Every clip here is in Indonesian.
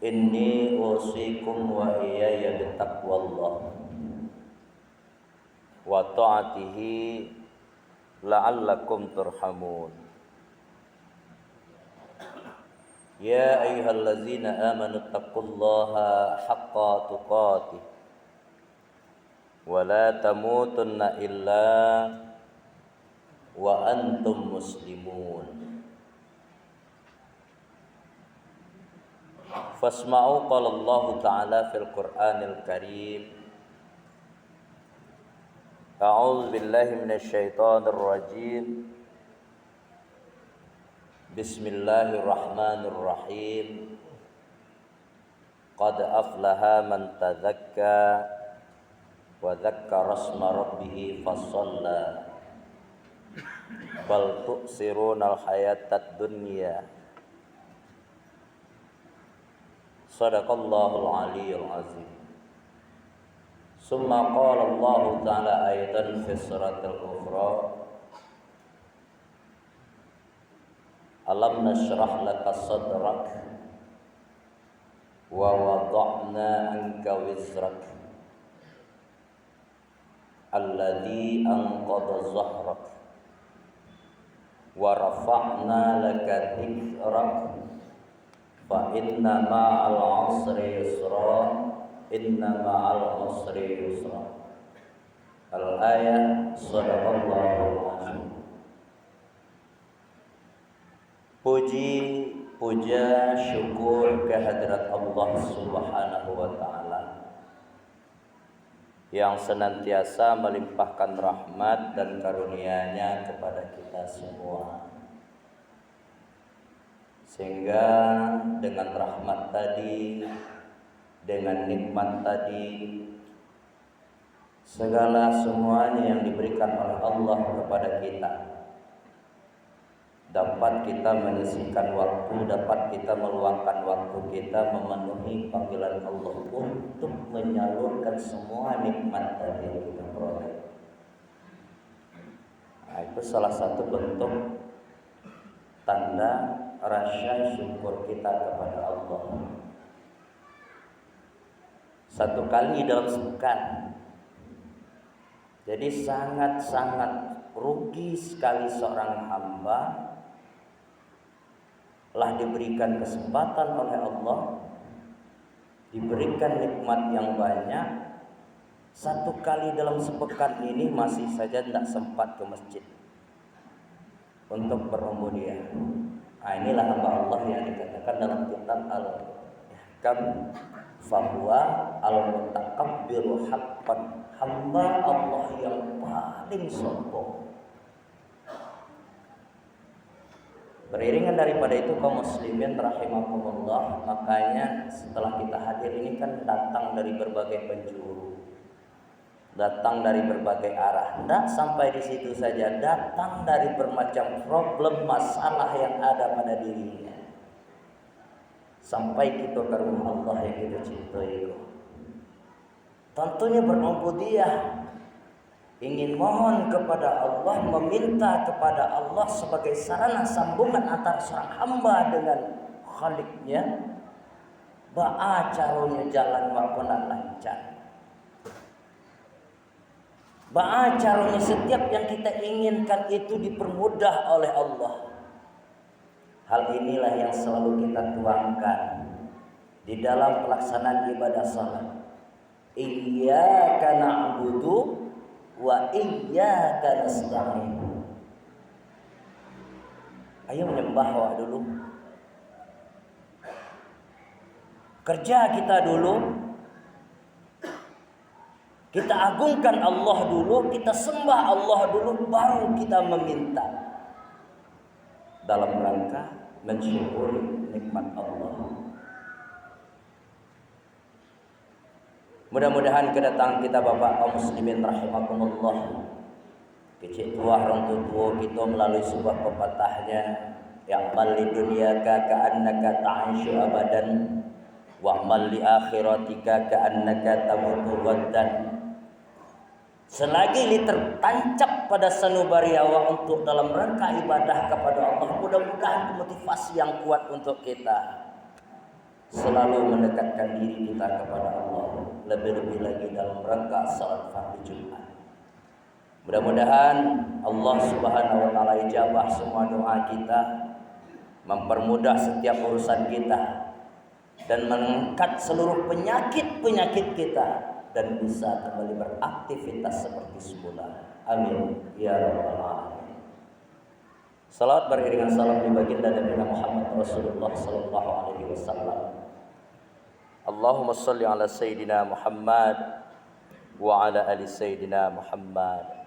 Inni usikum wa iyaya bitaqwallah wa ta'atihi la'allakum turhamun. Ya ayyuhallazina amanu taqullaha haqqa tuqatih wa la tamutunna illa wa antum muslimun. Fasma'u qala Allah Ta'ala fil Qur'anil Karim. A'udzu billahi minasy syaithanir rajim. Bismillahirrahmanirrahim. Qad aflaha man tadzakka wa dzakkara asma rabbih fasalla. Bal tu'sirunal hayatad dunya. Sadaqallahul aliyyul azim. Summa qala Allah Ta'ala aidan fi suratil ukhra. Alam nashrah laka sadrak wa wada'na anka wizrak alladhi anqadha zahrak wa rafa'na laka dhikrak fa inna ma'al usri yusra inna ma'al usri yusra. Al-ayah. Sadaqallahul azim. Puji, puja, syukur kehadirat Allah Subhanahu wa Ta'ala yang senantiasa melimpahkan rahmat dan karunia-Nya kepada kita semua, sehingga dengan rahmat tadi, dengan nikmat tadi, segala semuanya yang diberikan oleh Allah kepada kita dapat kita menyisihkan waktu, dapat kita meluangkan waktu kita memenuhi panggilan Allah untuk menyalurkan semua nikmat tadi yang kita peroleh. Nah, itu salah satu bentuk tanda rasa syukur kita kepada Allah. Satu kali dalam sepekan. Jadi sangat-sangat rugi sekali seorang hamba telah diberikan kesempatan oleh Allah, diberikan nikmat yang banyak, satu kali dalam sepekan ini masih saja tidak sempat ke masjid untuk berumrah. Nah, inilah hamba Allah yang dikatakan dalam kitab Al-Ihkam, fahuwa al-mutakabbiru haqqan, hamba Allah yang paling sombong. Beriringan daripada itu kaum muslimin rahimakumullah, makanya setelah kita hadir ini kan datang dari berbagai penjuru, datang dari berbagai arah. Tidak sampai di situ saja, datang dari bermacam problem masalah yang ada pada dirinya, sampai kita ke rumah Allah yang kita cintai. Tentunya berubudiyah, ingin mohon kepada Allah, meminta kepada Allah sebagai sarana sambungan antara seorang hamba dengan Khaliknya. Ba'a caranya jalan maupun lancar. Ba'a caranya setiap yang kita inginkan itu dipermudah oleh Allah. Hal inilah yang selalu kita tuangkan di dalam pelaksanaan ibadah salat. Iyyaka na'budu wa iyyaka nasta'in. Ayo menyembah dulu. Kerja kita dulu. Kita agungkan Allah dulu, kita sembah Allah dulu, baru kita meminta. Dalam rangka mensyukuri nikmat Allah. Mudah-mudahan kedatangan kita Bapak kaum muslimin rahimakumullah, kecil tua orang tua kita melalui sebuah pepatahnya, yang mali dunyaka ka'annaka ta'ishu abadan wa mali akhiratika ka'annaka tamutu ghaddan. Selagi ini tertancap pada sanubariawa untuk dalam rangka ibadah kepada Allah, mudah-mudahan motivasi yang kuat untuk kita. selalu mendekatkan diri kita kepada Allah, lebih-lebih lagi dalam rangka salat fardu Jumat. Mudah-mudahan Allah Subhanahu wa taala ijabah semua doa kita, mempermudah setiap urusan kita, dan mengangkat seluruh penyakit-penyakit kita, dan bisa kembali beraktivitas seperti semula. Amin ya rabbal alamin. Salawat beriringan salam di baginda Nabi Muhammad Rasulullah sallallahu alaihi wasallam. Allahumma shalli ala sayyidina Muhammad wa ala ali sayyidina Muhammad.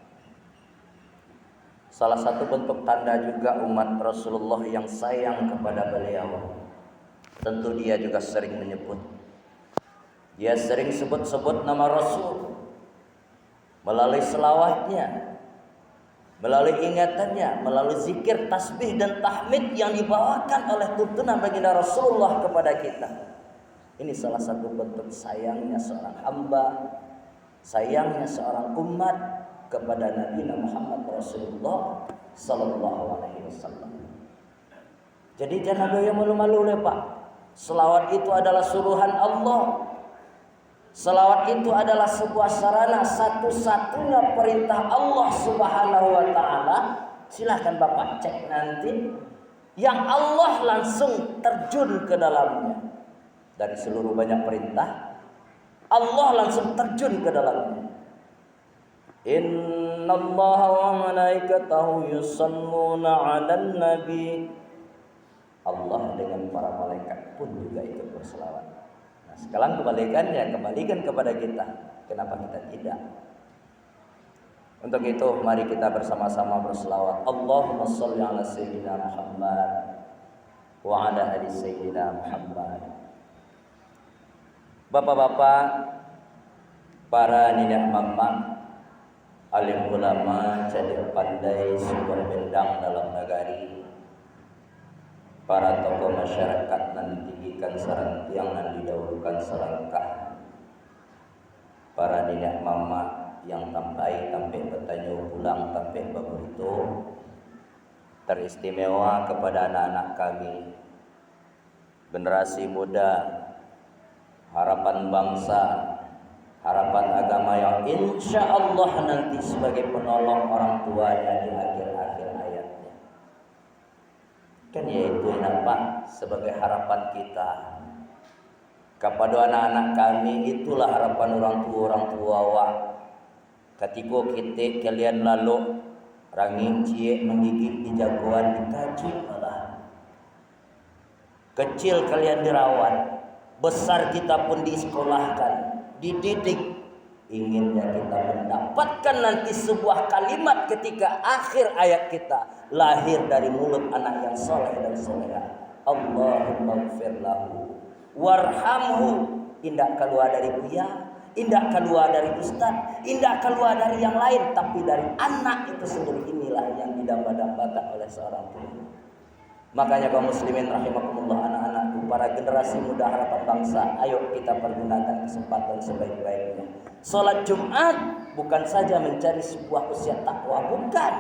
Salah satu bentuk tanda juga umat Rasulullah yang sayang kepada beliau, tentu dia juga sering menyebut. Dia sering sebut-sebut nama Rasul melalui selawatnya, melalui ingatannya, melalui zikir, tasbih dan tahmid yang dibawakan oleh tuntunan baginda Rasulullah kepada kita. Ini salah satu bentuk sayangnya seorang hamba, sayangnya seorang umat kepada Nabi Muhammad Rasulullah sallallahu alaihi wasallam. Jadi jangan goyah malu-malu Pak. Selawat itu adalah suruhan Allah. Selawat itu adalah sebuah sarana, satu-satunya perintah Allah Subhanahu wa taala. Silahkan Bapak cek nanti, yang Allah langsung terjun ke dalamnya. Dari seluruh banyak perintah, Allah langsung terjun ke dalamnya. Innallaha wa malaikatahu yusalluna 'alan nabi. Allah dengan para malaikat pun juga ikut berselawat. Nah, sekarang kebalikannya, kembalikan kepada kita. Kenapa kita tidak? Untuk itu mari kita bersama-sama berselawat. Allahumma shalli 'ala sayyidina Muhammad wa 'ala ali sayyidina Muhammad. Bapak-bapak, para nenek mama, alim ulama, cadir pandai, sumber bendang dalam nagari, para tokoh masyarakat nan ditinggikan sarantiang nan didahulukan selangkah, para nenek mama yang tampai bertanya pulang tampai begitu, teristimewa kepada anak-anak kami, generasi muda, harapan bangsa, harapan agama yang insya Allah nanti sebagai penolong orang tuanya di akhir-akhir hayatnya. Kan yaitu nampak sebagai harapan kita kepada anak-anak kami. Itulah harapan orang tua wak. Ketika kita kalian lalu rangin cie menggigit di jagoan dikaji malah. Kecil kalian dirawat, besar kita pun disekolahkan, dididik. Inginnya kita mendapatkan nanti sebuah kalimat ketika akhir ayat kita lahir dari mulut anak yang soleh dan soleha. Allahumma ighfir lahu warhamhu. Indah keluar dari buya, indah keluar dari ustaz, indah keluar dari yang lain, tapi dari anak itu sendiri inilah yang didamba-dambakan oleh seorang tua. Makanya kaum muslimin rahimakumullah, anak-anakku, para generasi muda harapan bangsa, ayo kita pergunakan kesempatan sebaik-baiknya. Salat Jumat bukan saja mencari sebuah usia takwa, bukan,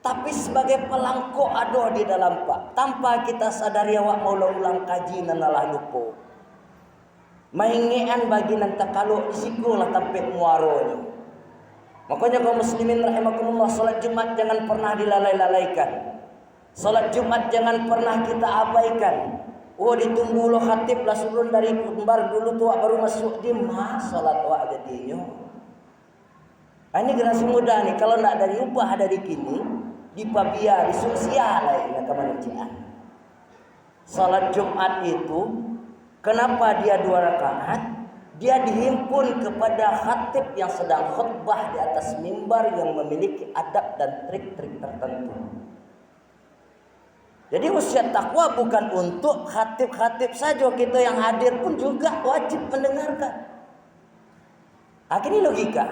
tapi sebagai pelangko adoh di dalam Pak. Tanpa kita sadari awak mau ulang kaji nanalah lupa. Maingean bagi nanti kalau isikulah tampai muaronya. Makanya kaum muslimin rahimakumullah, salat Jumat jangan pernah dilalai-lalaikan. Salat Jumat jangan pernah kita abaikan. Oh, ditunggu lo khatib lah turun dari mimbar dulu tua baru masuk di salat wa jadinya. Ini generasi muda nih, kalau nak dari upah dari kini di pabia di sosial lain kemanusiaan. Salat Jumat itu kenapa dia 2 rakaat? Dia dihimpun kepada khatib yang sedang khutbah di atas mimbar yang memiliki adab dan trik-trik tertentu. Jadi usia takwa bukan untuk khatib-khatib saja, kita yang hadir pun juga wajib mendengarkan. Ini logika.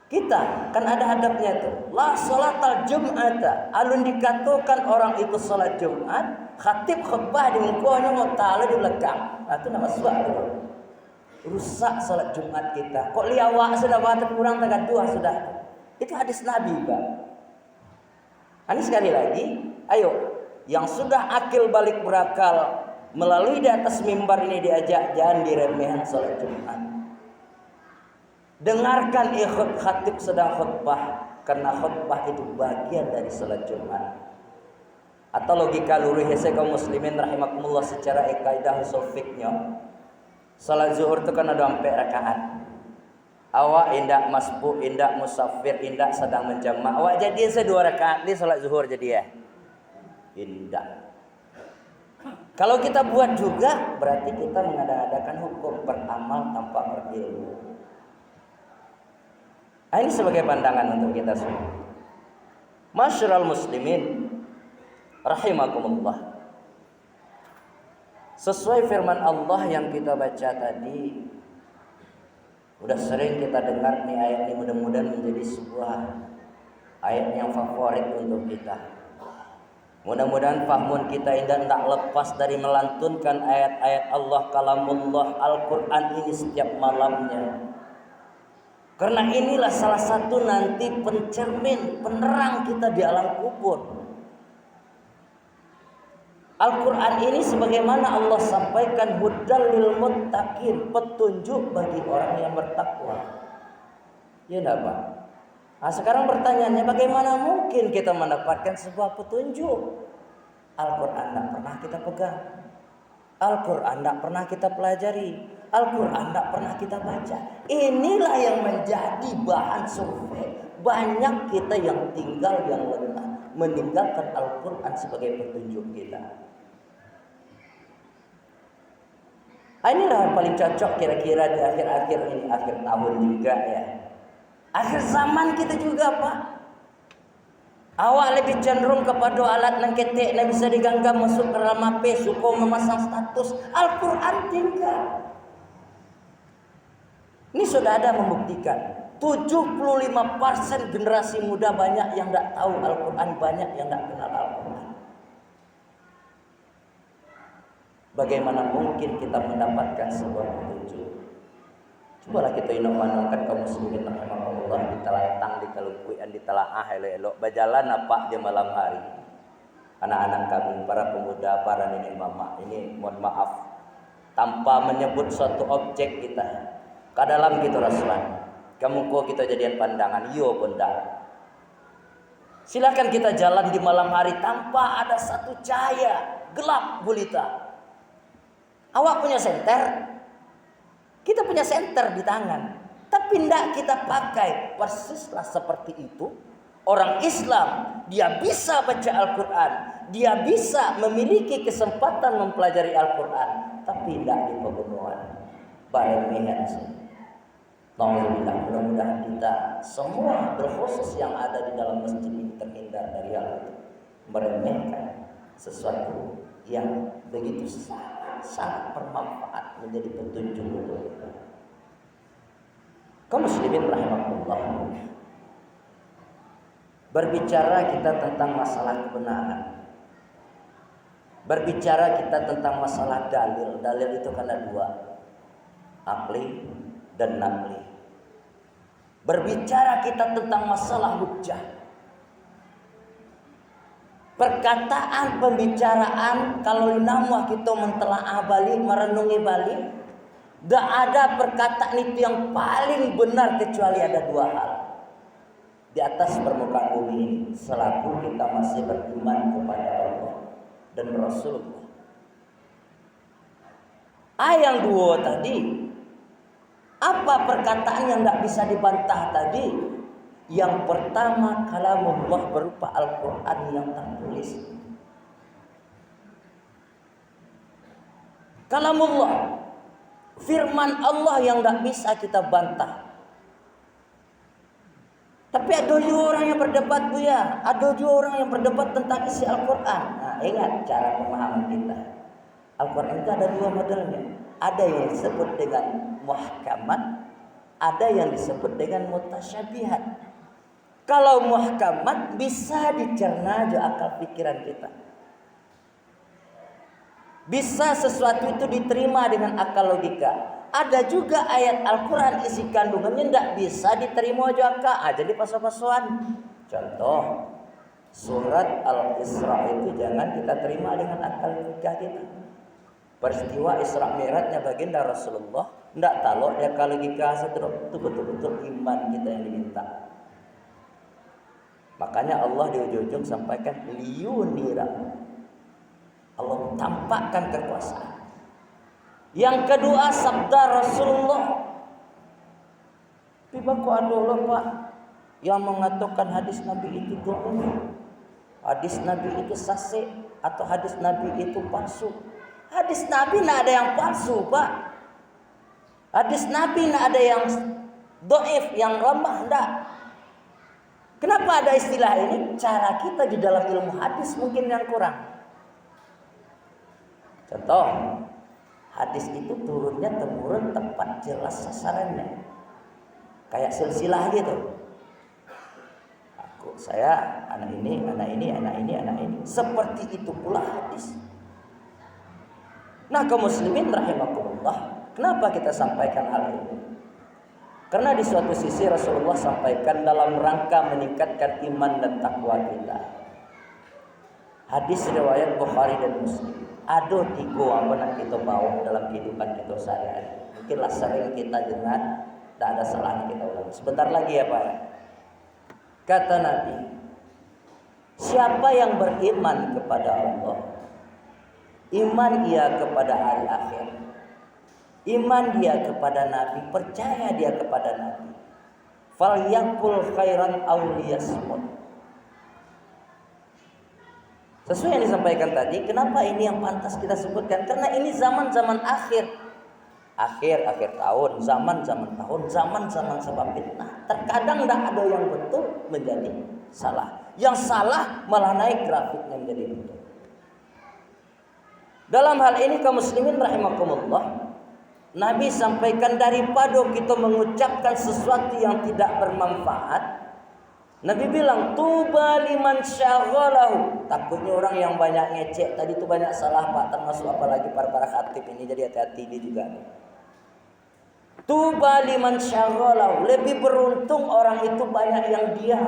Kita kan ada adabnya tuh. La salatal jum'ata. Alun dikatakan orang itu salat Jumat, khatib khutbah di mukonya mau ta'ala di belakang. Itu nama suatu. Rusak salat Jumat kita. Kok liawak sudah batas kurang tagad 2 sudah. Itu hadis Nabi, Pak. Ini sekali lagi, ayo yang sudah akil balik berakal, melalui di atas mimbar ini diajak, jangan diremehkan salat Jumat. Dengarkan khatib sedang khutbah, karena khutbah itu bagian dari salat Jumat. Atau logika luruh hese kaum muslimin rahimakumullah secara kaidah usul fiknya. Salat zuhur itu kan ada 4 rakaat. Awak indak masbu, indak musafir, indak sedang menjamak. Awak jadi 2 rakaat di salat zuhur jadi ya. Indak. Kalau kita buat juga berarti kita mengada-adakan hukum beramal tanpa berilmu. Nah, ini sebagai pandangan untuk kita semua. Masyarul muslimin rahimakumullah. Sesuai firman Allah yang kita baca tadi, udah sering kita dengar nih ayat ini, mudah-mudahan menjadi sebuah ayat yang favorit untuk kita. Mudah-mudahan fahmun kita indah tak lepas dari melantunkan ayat-ayat Allah, kalamullah, Al-Quran ini setiap malamnya. Karena inilah salah satu nanti pencermin, penerang kita di alam kubur. Al-Quran ini sebagaimana Allah sampaikan, hudal lil muttaqin, petunjuk bagi orang yang bertakwa. Ya enggak Pak? Nah sekarang pertanyaannya, bagaimana mungkin kita mendapatkan sebuah petunjuk? Al-Quran tidak pernah kita pegang, Al-Quran tidak pernah kita pelajari, Al-Quran tidak pernah kita baca. Inilah yang menjadi bahan survei. Banyak kita yang tinggal yang lengah, meninggalkan Al-Quran sebagai petunjuk kita. Inilah yang paling cocok kira-kira di akhir-akhir ini, akhir tahun juga ya. Akhir zaman kita juga Pak. Awak lebih cenderung kepada alat nang ketek yang bisa digenggam masuk ke dalam HP, suka memasang status. Al-Quran tinggal. Ini sudah ada membuktikan. 75% generasi muda banyak yang tidak tahu Al-Quran, banyak yang tidak kenal Al-Quran. Bagaimana mungkin kita mendapatkan sebuah petunjuk? Cobalah kita inok-inokkan kaum muslimin rahimahullah, ditelatang, dikelukuan, ditelaah elok-elok, berjalan apa di malam hari. Anak-anak kami, para pemuda, para nenek mama, ini mohon maaf, tanpa menyebut suatu objek kita, ke dalam gitu Rasulullah. Kamu kok kita jadian pandangan, yo benda. Silakan kita jalan di malam hari tanpa ada satu cahaya, gelap gulita. Awak punya senter, kita punya senter di tangan, tapi tidak kita pakai. Persislah seperti itu. Orang Islam, dia bisa baca Al-Quran, dia bisa memiliki kesempatan mempelajari Al-Quran, tapi tidak di pegunungan, baremehan. Alhamdulillah, mudah-mudahan kita semua berkhusus yang ada di dalam masjid ini terhindar dari hal itu, meremehkan sesuatu yang begitu sangat bermanfaat menjadi petunjuk untuk kita. Kaum muslimin rahimahullah, berbicara kita tentang masalah kebenaran, berbicara kita tentang masalah dalil. Dalil itu kan ada 2, akli dan nakli. Berbicara kita tentang masalah hujjah, perkataan, pembicaraan, kalau nama kita mentelaah balik, merenungi balik, tidak ada perkataan itu yang paling benar kecuali ada 2 hal di atas permukaan bumi ini, selaku kita masih beriman kepada Allah dan Rasulullah. Yang 2 tadi, apa perkataan yang tidak bisa dibantah tadi? Yang pertama, kalamullah berupa Al-Quran yang tertulis. Kalamullah, firman Allah yang tidak bisa kita bantah. Tapi ada juga orang yang berdebat Buya, ada juga orang yang berdebat tentang isi Al-Quran. Nah, ingat cara pemahaman kita. Al-Quran itu ada 2 modelnya. Ada yang disebut dengan muhkamat, ada yang disebut dengan mutasyabihat. Kalau muhkamat bisa dicerna di akal pikiran kita, bisa sesuatu itu diterima dengan akal logika. Ada juga ayat Al-Quran isi kandungannya tidak bisa diterima juga, jadi pas-pasan. Contoh, surat Al-Isra itu jangan kita terima dengan akal logika kita. Peristiwa Isra Mi'rajnya baginda Rasulullah, ndak tahu dia kalau lagi kasih itu betul-betul iman kita yang diminta. Makanya Allah di ujung-ujung sampaikan liyunira. Allah tampakkan kekuasaan. Yang kedua sabda Rasulullah. Tiba ku ada Pak yang mengatakan hadis Nabi itu dhaif. Hadis Nabi itu sahih atau hadis Nabi itu palsu. Hadis Nabi tidak ada yang palsu, Pak. Hadis Nabi tidak ada yang dhaif, yang lemah, enggak. Kenapa ada istilah ini? Cara kita di dalam ilmu hadis mungkin yang kurang. Contoh, hadis itu turunnya temurun tepat jelas sasarannya. Kayak silsilah gitu. Saya anak ini. Seperti itu pula hadis. Nah, kaum muslimin rahimakumullah, kenapa kita sampaikan hal ini? Karena di suatu sisi Rasulullah sampaikan dalam rangka meningkatkan iman dan takwa kita. Hadis riwayat Bukhari dan Muslim. Ada 3 apa yang kita bawa dalam kehidupan kita sehari-hari. Mungkinlah sering kita dengar, tidak ada salahnya kita ulang. Sebentar lagi ya Pak. Kata Nabi, siapa yang beriman kepada Allah, iman ia kepada hari akhir, iman dia kepada Nabi, percaya dia kepada Nabi, falyakul khairan aw liyasmut. Sesuai yang disampaikan tadi, kenapa ini yang pantas kita sebutkan? Karena ini zaman-zaman akhir tahun, zaman-zaman sebab fitnah. Terkadang tidak ada yang betul menjadi salah. Yang salah malah naik grafiknya menjadi betul. Dalam hal ini kaum muslimin rahimakumullah, Nabi sampaikan daripada kita mengucapkan sesuatu yang tidak bermanfaat, Nabi bilang tuba liman syaghalahu. Takutnya orang yang banyak ngecek tadi itu banyak salah Pak, termasuk apalagi para khatib ini, jadi hati-hati ini juga. Tuba liman syaghalahu, lebih beruntung orang itu banyak yang diam.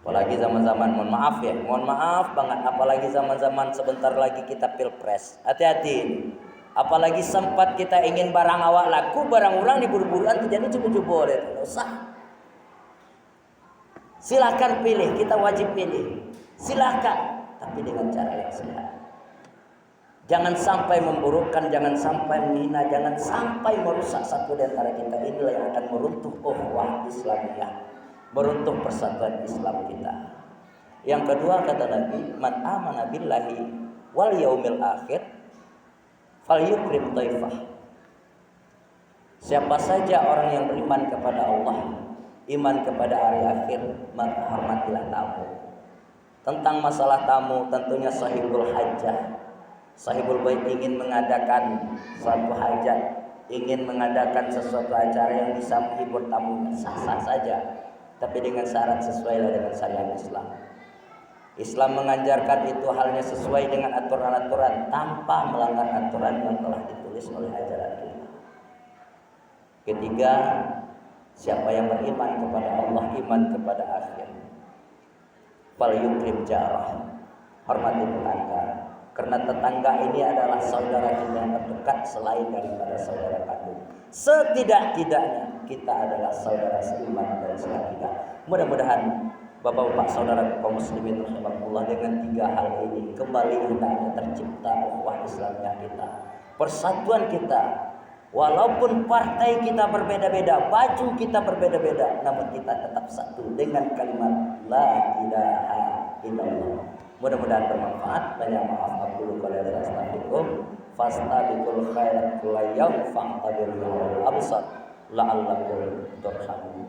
Apalagi zaman-zaman mohon maaf banget, apalagi zaman-zaman sebentar lagi kita pilpres. Hati-hati. Apalagi sempat kita ingin barang awak laku, barang orang diburu-buruan terjadi cubu-cubu oleh itu. Usah. Silakan pilih, kita wajib pilih. Silakan, tapi dengan cara yang sehat. Jangan sampai memburukkan, jangan sampai menghina, jangan sampai merusak satu di antara kita. Inilah yang akan meruntuh ukhuwah Islamiyah, meruntuh persatuan Islam kita. Yang kedua kata Nabi, man amana billahi wal yaumil akhir falyukrim dhaifah. Siapa saja orang yang beriman kepada Allah, iman kepada hari akhir, maka hormatilah tamu. Tentang masalah tamu, tentunya sahibul hajah, sahibul bait ingin mengadakan suatu hajat, ingin mengadakan sesuatu acara yang bisa menghibur tamunya, sah-sah saja, tapi dengan syarat sesuai dengan syariat Islam. Islam mengajarkan itu halnya sesuai dengan aturan-aturan tanpa melanggar aturan yang telah ditulis oleh ajaran kita. Ketiga, siapa yang beriman kepada Allah, iman kepada akhir, fal yukrim jarah, hormati tetangga. Karena tetangga ini adalah saudara kita yang terdekat selain daripada saudara kandung. Setidak-tidaknya kita adalah saudara seiman dan seagama. Mudah-mudahan Bapak-bapak saudara kaum muslimin rahimakumullah, dengan 3 hal ini kembali hendaknya tercipta ukhuwah Islamiyah kita, persatuan kita. Walaupun partai kita berbeda-beda, baju kita berbeda-beda, namun kita tetap satu dengan kalimat la ilaha illallah. Mudah-mudahan bermanfaat. Banyak maaf aku qala astaghfirukum fastabiqul khairat kullayaum fa'tabirul absar la'allakum turhamun.